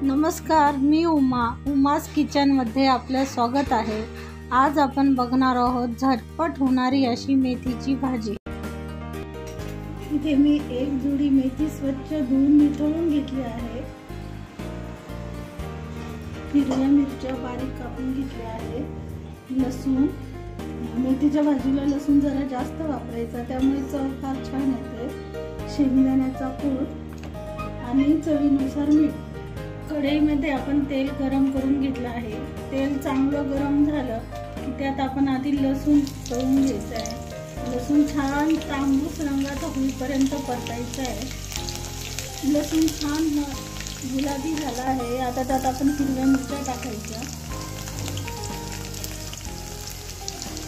नमस्कार, मी उमास किचनमध्ये आपलं स्वागत आहे। आज आपण बघणार आहोत झटपट होणारी अशी मेथीची भाजी। इथे मी एक जुडी मेथी स्वच्छ धुवून निथळून घेतली आहे। हिरव्या मिरच्या बारीक कापून घेतल्या आहे। लसूण, मेथीच्या भाजीला लसूण जरा जास्त वापरायचा, त्यामुळे चव फार छान येते। शेंगदाण्याचा कूट आणि चवीनुसार मीठ। कढईमध्ये आपण तेल गरम करून घेतलं आहे। तेल चांगलं गरम झालं की त्यात आपण आधी लसूण तळून घ्यायचं आहे। लसूण छान तांबूस रंगाचा होईपर्यंत परतायचं आहे। लसूण छान गुलाबी झाला आहे। आता त्यात आपण हिरव्या मिरच्या टाकायच्या।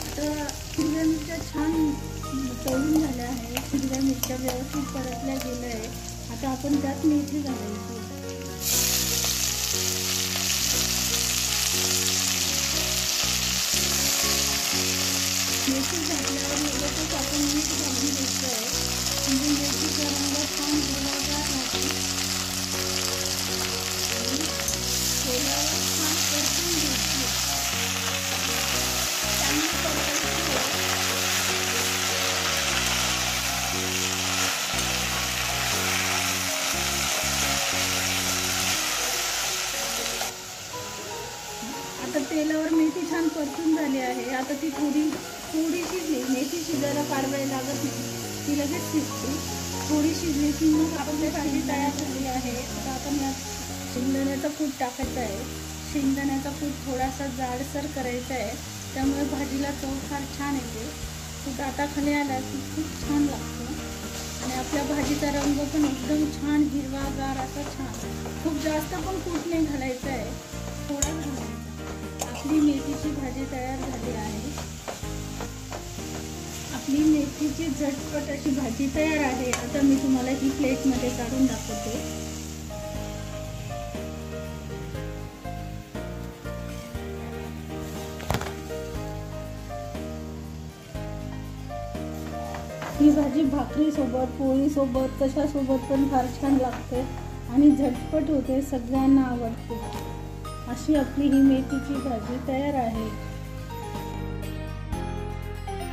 आता हिरव्या मिरच्या छान तळून झाल्या आहेत। हिरव्या मिरच्या व्यवस्थित परतल्या गेल्या आहे। आता आपण त्यात मेथी घालायची। मेथी घातल्यावर लगेचच आपण मीठ घालून घ्यायचं आहे, म्हणजे मेथीचा रंग छान हिरवागार राहतो। तेलावर छान परतून घ्यायची, चांगली परतायची। आता तेलावर मेथी छान परतून झाली आहे। आता ती थोडी शिजली। मेथी शिजायला फार वेळ लागत नाही, ती लगेच शिजते। थोडी शिजली की मग आपली भाजी तयार झाली आहे। आता आपण यात शेंगदाण्याचा कूट टाकायचा आहे। शेंगदाण्याचा कूट थोडासा जाडसर करायचा आहे, त्यामुळे भाजीला चव फार छान येते। कूट हाताखाली आला की खूप छान लागतो आणि आपल्या भाजीचा रंग पण एकदम छान हिरवागार असा छान। खूप जास्त पण कूट नाही घालायचं आहे, थोडा घालायचा। आपली मेथीची भाजी तयार झाली आहे। आपली मेथीची झटपट अशी भाजी तयार आहे। आता मी तुम्हाला ही प्लेटमध्ये काढून दाखवते। ही भाजी भाकरी सोबत, पोळी सोबत, कशासोबत पण फार छान लागते आणि झटपट होते, सगळ्यांना आवडते। अशी आपली ही मेथीची भाजी तयार आहे।